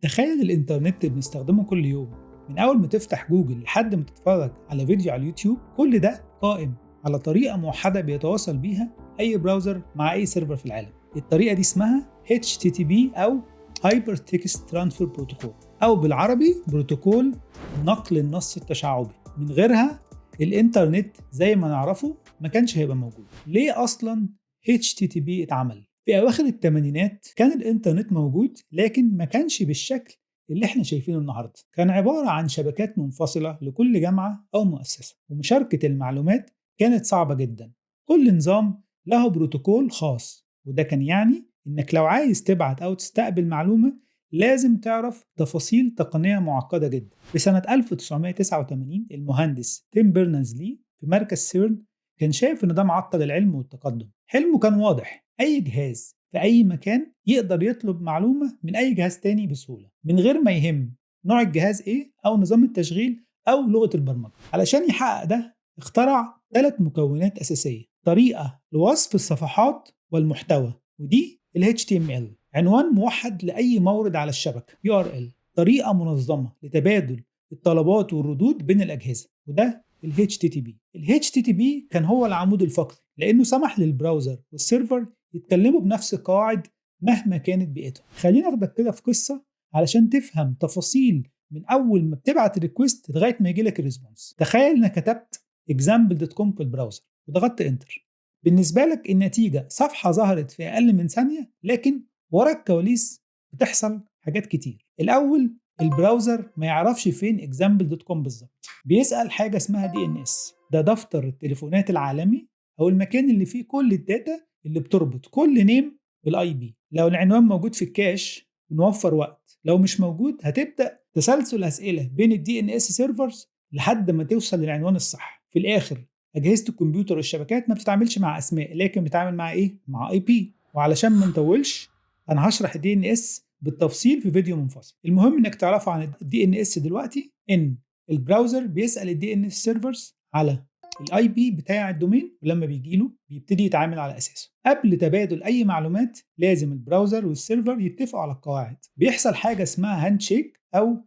تخيل الإنترنت اللي بنستخدمه كل يوم، من أول ما تفتح جوجل لحد ما تتفرج على فيديو على اليوتيوب، كل ده قائم على طريقة موحدة بيتواصل بيها أي براوزر مع أي سيرفر في العالم. الطريقة دي اسمها HTTP أو Hypertext Transfer Protocol، أو بالعربي بروتوكول نقل النص التشعبي. من غيرها الإنترنت زي ما نعرفه ما كانش هيبقى موجود. ليه أصلا HTTP اتعمل؟ في أواخر الثمانينات كان الإنترنت موجود، لكن ما كانش بالشكل اللي احنا شايفينه النهارده. كان عبارة عن شبكات منفصلة لكل جامعة أو مؤسسة، ومشاركة المعلومات كانت صعبة جدا. كل نظام له بروتوكول خاص، وده كان يعني إنك لو عايز تبعت أو تستقبل معلومة لازم تعرف تفاصيل تقنية معقدة جدا. في سنة 1989 المهندس تيم بيرنرز-لي في مركز سيرن كان شايف إن ده معطل العلم والتقدم. حلمه كان واضح: أي جهاز في أي مكان يقدر يطلب معلومة من أي جهاز تاني بسهولة، من غير ما يهم نوع الجهاز إيه أو نظام التشغيل أو لغة البرمجة. علشان يحقق ده اخترع 3 مكونات أساسية: طريقة لوصف الصفحات والمحتوى، ودي ال HTML، عنوان موحد لأي مورد على الشبكة URL، طريقة منظمة لتبادل الطلبات والردود بين الأجهزة، وده ال HTTP. ال HTTP كان هو العمود الفقري، لأنه سمح للبراوزر والسيرفر يتكلموا بنفس القواعد مهما كانت بيئتهم. خلينا ناخدك كده في قصة علشان تفهم تفاصيل من أول ما بتبعت الريكوست لغاية ما يجيلك الريسبونس. تخيل إنك كتبت example.com في البراوزر وضغطت انتر. بالنسبة لك النتيجة صفحة ظهرت في أقل من ثانية، لكن ورا الكواليس بتحصل حاجات كتير. الأول، البراوزر ما يعرفش فين example.com بالظبط. بيسأل حاجة اسمها DNS، ده دفتر التليفونات العالمي، أو المكان اللي فيه كل الداتا اللي بتربط كل نيم بالاي بي. لو العنوان موجود في الكاش بنوفر وقت، لو مش موجود هتبدأ تسلسل أسئلة بين الدي ان اس سيرفرز لحد ما توصل للعنوان الصح. في الآخر أجهزة الكمبيوتر والشبكات ما بتتعاملش مع أسماء، لكن بتتعامل مع إيه؟ مع اي بي. وعلشان ما نطولش أنا هشرح الدي ان اس بالتفصيل في فيديو منفصل. المهم إنك تعرفوا عن الدي ان اس دلوقتي إن البراوزر بيسأل الدي ان اس سيرفرز على الاي بي بتاع الدومين، ولما بيجيله بيبتدي يتعامل على اساسه. قبل تبادل اي معلومات لازم البراوزر والسيرفر يتفقوا على القواعد. بيحصل حاجه اسمها هاند شيك او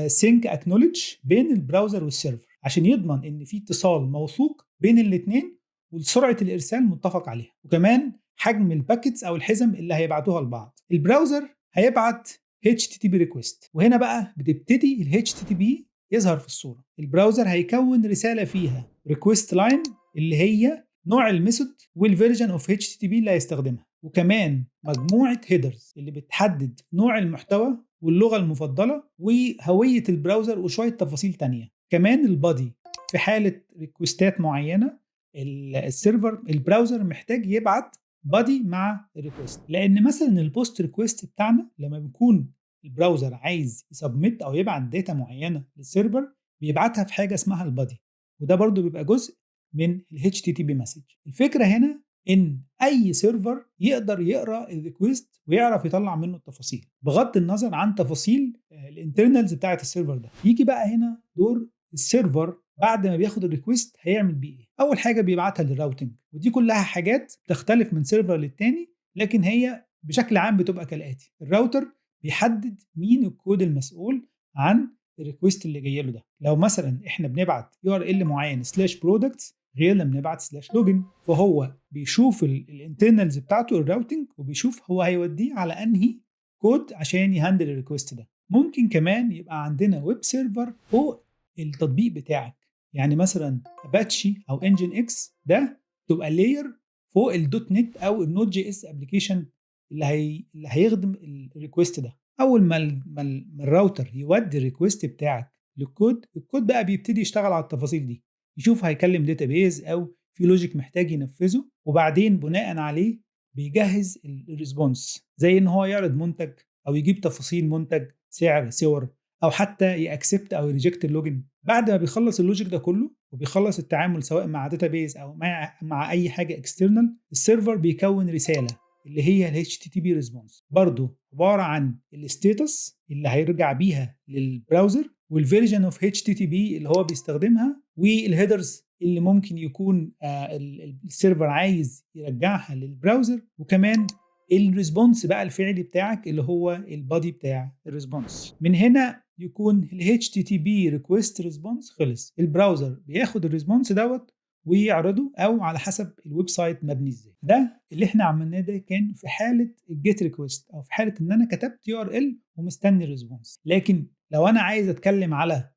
سينك اكنولج بين البراوزر والسيرفر، عشان يضمن ان في اتصال موثوق بين الاثنين وسرعه الارسال متفق عليها، وكمان حجم الباكيتس او الحزم اللي هيبعتوها لبعض. البراوزر هيبعت HTTP ريكويست، وهنا بقى بتبتدي ال HTTP يظهر في الصورة. البراوزر هيكون رسالة فيها request line اللي هي نوع الميثود والفيرجن اوف HTTP اللي هيستخدمها، وكمان مجموعة headers اللي بتحدد نوع المحتوى واللغة المفضلة وهوية البراوزر وشوية تفاصيل تانية. كمان البادي في حالة ريكوستات معينة السيرفر البراوزر محتاج يبعت بادي مع الريكوست، لان مثلا البوست ريكوست بتاعنا لما بيكون البراوزر عايز يسبميت او يبعت داتا معينه للسيرفر بيبعتها في حاجه اسمها البادي، وده برضو بيبقى جزء من ال HTTP مسج. الفكره هنا ان اي سيرفر يقدر يقرا الريكوست ويعرف يطلع منه التفاصيل بغض النظر عن تفاصيل الانترنالز بتاعه السيرفر ده. يجي بقى هنا دور السيرفر بعد ما بياخد الريكوست هيعمل بيه ايه. اول حاجه بيبعتها للراوتنج، ودي كلها حاجات تختلف من سيرفر للتاني، لكن هي بشكل عام بتبقى كالاتي: الراوتر بيحدد مين الكود المسؤول عن الريكوست اللي جاي له ده. لو مثلا احنا بنبعت URL معين /products غير لما نبعت /login، فهو بيشوف الانترنالز بتاعته الراوتنج وبيشوف هو هيوديه على انهي كود عشان يهندل الريكوست ده. ممكن كمان يبقى عندنا ويب سيرفر فوق التطبيق بتاعك، يعني مثلا اباتشي او انجن اكس، ده تبقى لاير فوق الدوت نت او النوت جي اس ابلكيشن اللي هيخدم الريكوست ده. اول ما الراوتر يودي الريكوست بتاعك للكود، الكود بقى بيبتدي يشتغل على التفاصيل دي، يشوف هيكلم داتابيز او في لوجيك محتاج ينفذه، وبعدين بناء عليه بيجهز الريسبونس، زي ان هو يعرض منتج او يجيب تفاصيل منتج، سعر، صور، او حتى يأكسبت او يريجكت اللوجن. بعد ما بيخلص اللوجيك ده كله وبيخلص التعامل سواء مع داتابيز او مع اي حاجه اكسترنال، السيرفر بيكون رساله اللي هي ال HTTP ريسبونس، برضو عباره عن الستاتس اللي هيرجع بيها للبراوزر، والفيرجن اوف HTTP اللي هو بيستخدمها، والهيدرز اللي ممكن يكون السيرفر عايز يرجعها للبراوزر، وكمان الريسبونس بقى الفعلي بتاعك اللي هو البادي بتاع الريسبونس. من هنا يكون ال HTTP request response خلص. البراوزر بياخد الريسبونس دوت ويعرضه، او على حسب الويب سايت مبني ازاي. ده اللي احنا عملناه ده كان في حاله الجيت ريكويست، او في حاله ان انا كتبت URL ومستني الريسبونس. لكن لو انا عايز اتكلم على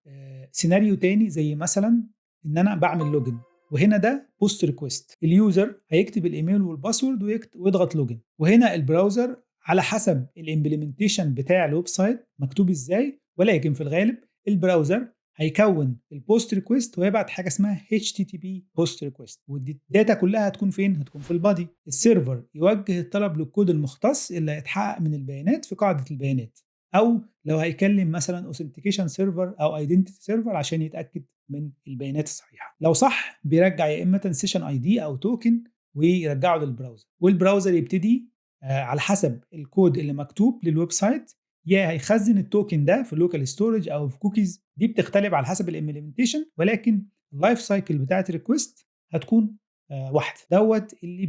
سيناريو تاني، زي مثلا ان انا بعمل لوجن، وهنا ده بوست ريكويست، اليوزر هيكتب الايميل والباسورد ويضغط لوجن، وهنا البراوزر على حسب الامبلمنتيشن بتاع الويب سايت مكتوب ازاي، ولكن في الغالب البراوزر هيكون البوست ريكويست ويبعت حاجه اسمها HTTP بوست ريكويست، والداتا كلها هتكون فين؟ هتكون في البادي. السيرفر يوجه الطلب للكود المختص اللي هيتحقق من البيانات في قاعده البيانات، او لو هيكلم مثلا اوثنتيكيشن سيرفر او ايدنتيتي سيرفر عشان يتاكد من البيانات الصحيحه. لو صح بيرجع يا اما سيشن اي دي او توكن ويرجعه للبراوزر، والبراوزر يبتدي على حسب الكود اللي مكتوب للويب سايت يا هيخزن التوكن ده في لوكال ستورج او في كوكيز، دي بتختلف على حسب الامبلمنتيشن، ولكن اللايف سايكل بتاعت الريكوست هتكون واحده. دوت اللي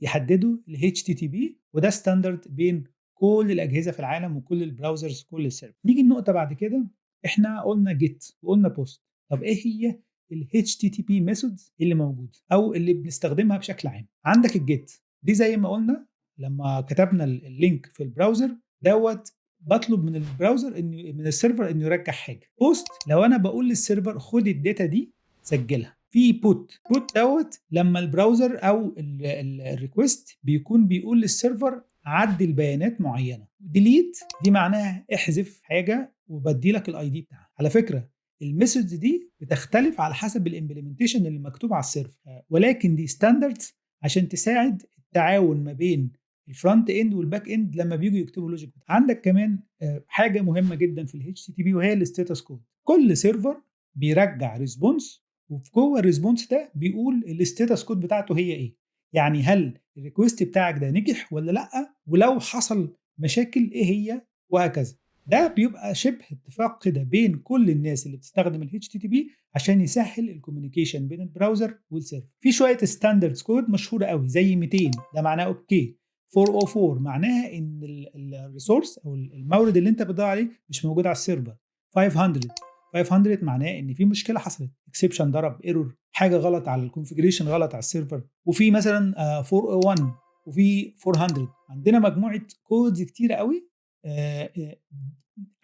بيحدده ال HTTP، وده ستاندرد بين كل الاجهزه في العالم وكل البراوزرز كل السيرفر. نيجي النقطه بعد كده، احنا قلنا جيت وقلنا بوست. طب ايه هي ال HTTP ميثودز اللي موجوده او اللي بنستخدمها بشكل عام؟ عندك الجيت دي زي ما قلنا لما كتبنا اللينك في البراوزر دوت بطلب من البراوزر من السيرفر انه يرجع حاجه. بوست لو انا بقول للسيرفر خد الداتا دي سجلها. في بوت دوت لما البراوزر او الريكوست بيكون بيقول للسيرفر عدل بيانات معينه. ديليت دي معناها احذف حاجه وبدي لك الاي دي بتاعها. على فكره الميثودز دي بتختلف على حسب الامبلمنتيشن اللي مكتوب على السيرفر، ولكن دي ستاندردز عشان تساعد التعاون ما بين الفرونت اند والباك اند لما بييجوا يكتبوا لوجيك. عندك كمان حاجه مهمه جدا في ال HTTP وهي الستاتس كود. كل سيرفر بيرجع ريسبونس، وفي جوه الريسبونس ده بيقول الستاتس كود بتاعته هي ايه، يعني هل الريكوست بتاعك ده نجح ولا لا، ولو حصل مشاكل ايه هي، وهكذا. ده بيبقى شبه اتفاق كده بين كل الناس اللي بتستخدم ال HTTP عشان يسهل الكوميونيكيشن بين البراوزر والسيرفر. في شويه ستاندردز كود مشهوره قوي زي 200 ده معناه اوكي، 404 معناها ان الريسورس او المورد اللي انت بتدور عليه مش موجود على السيرفر. 500 معناه ان في مشكله حصلت، اكسبشن ضرب، ايرور، حاجه غلط على الكونفيجريشن، غلط على السيرفر. وفي مثلا 401 وفي 400. عندنا مجموعه كودز كتيره قوي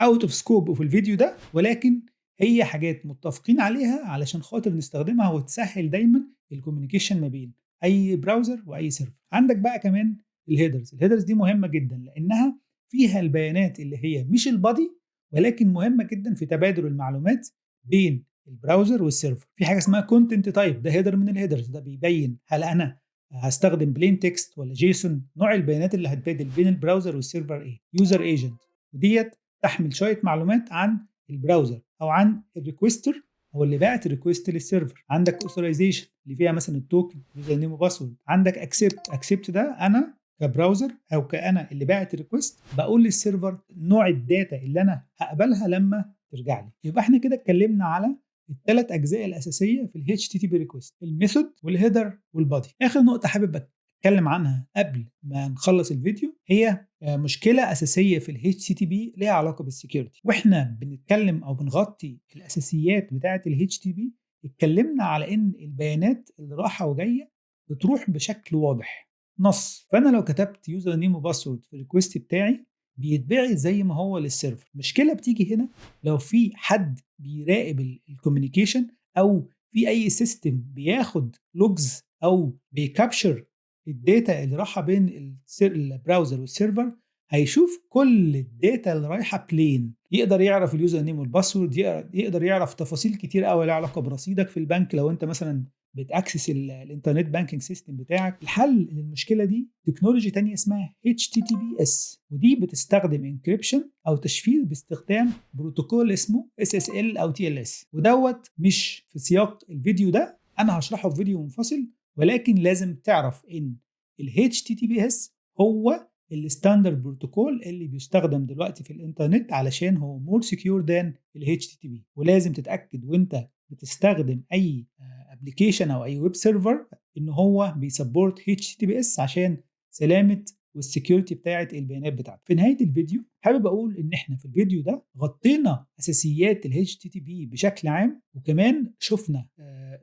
اوت اوف سكوب وفي الفيديو ده، ولكن هي حاجات متفقين عليها علشان خاطر نستخدمها وتسهل دايما الكوميونيكيشن ما بين اي براوزر واي سيرفر. عندك بقى كمان الهيدرز دي مهمه جدا لانها فيها البيانات اللي هي مش البادي، ولكن مهمه جدا في تبادل المعلومات بين البراوزر والسيرفر. في حاجه اسمها كونتنت تايب، ده هيدر من الهيدرز، ده بيبين هل انا هستخدم بلين تكست ولا جيسون، نوع البيانات اللي هتبادل بين البراوزر والسيرفر ايه، يوزر ايجنت، وديت تحمل شويه معلومات عن البراوزر او عن الريكوستر هو اللي باعت الريكوست للسيرفر. عندك اوثرايزيشن اللي فيها مثلا التوكن، يوزر نيم وباسورد. عندك اكسبت ده انا كبراوزر او كأنا اللي باعت الريكوست بقول للسيرفر نوع الداتا اللي انا هقبلها لما ترجع لي. يبقى احنا كده اتكلمنا على الثلاث اجزاء الاساسيه في ال HTTP ريكوست، الميثود والهيدر والبادي. اخر نقطه حابب اتكلم عنها قبل ما نخلص الفيديو هي مشكله اساسيه في ال HTTP ليها علاقه بالسكيورتي. واحنا بنتكلم او بنغطي الاساسيات بتاعه ال HTTP اتكلمنا على ان البيانات اللي رايحه وجايه بتروح بشكل واضح نص. فانا لو كتبت يوزر نيم وباسورد في الريكوست بتاعي بيتبعت زي ما هو للسيرفر. مشكله بتيجي هنا لو في حد بيراقب الكوميونيكيشن او في اي سيستم بياخد لوجز او بيكابشر الداتا اللي رايحه بين البراوزر والسيرفر، هيشوف كل الداتا اللي رايحه بلين، يقدر يعرف اليوزر نيم والباسورد، يقدر يعرف تفاصيل كتير قوي لها علاقه برصيدك في البنك لو انت مثلا بتاكسس الانترنت بانكينج سيستم بتاعك. الحل للمشكله دي تكنولوجي تانية اسمها HTTPS، ودي بتستخدم انكريبشن او تشفير باستخدام بروتوكول اسمه SSL او TLS. ودوت مش في سياق الفيديو ده، انا هشرحه في فيديو منفصل، ولكن لازم تعرف ان ال HTTPS هو الستاندرد بروتوكول اللي بيستخدم دلوقتي في الانترنت علشان هو مور سكيور ذان ال HTTP. ولازم تتاكد وانت بتستخدم اي ابلكيشن او اي ويب سيرفر ان هو بيسبورت HTTPS عشان سلامه والسكيورتي بتاعه البيانات بتاعته. في نهايه الفيديو حابب اقول ان احنا في الفيديو ده غطينا اساسيات ال HTTP بشكل عام، وكمان شفنا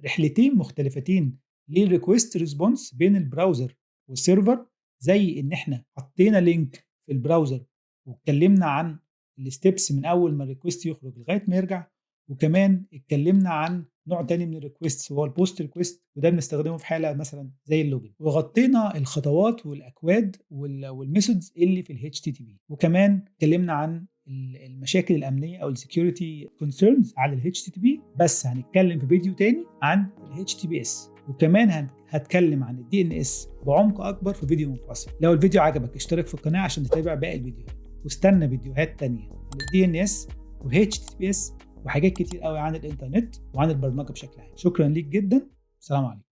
رحلتين مختلفتين للريكوست ريسبونس بين البراوزر والسيرفر، زي ان احنا حطينا لينك في البراوزر واتكلمنا عن الستبس من اول ما الريكوست يخرج لغايه ما يرجع، وكمان اتكلمنا عن نوع تاني من الريكوست هو البوست ريكوست، وده بنستخدمه في حاله مثلا زي اللوجن. وغطينا الخطوات والاكواد والميثودز اللي في ال HTTP، وكمان اتكلمنا عن المشاكل الامنيه او السكيورتي كونسيرنز على ال HTTP. بس هنتكلم في فيديو تاني عن ال HTTPS، وكمان هتكلم عن ال DNS بعمق اكبر في فيديو منفصل. لو الفيديو عجبك اشترك في القناه عشان تتابع باقي الفيديوهات، واستنى فيديوهات تانية عن ال DNS وال HTTPS وحاجات كتير قوي عن الانترنت وعن البرمجه بشكل عام. شكرا ليك جدا، سلام عليكم.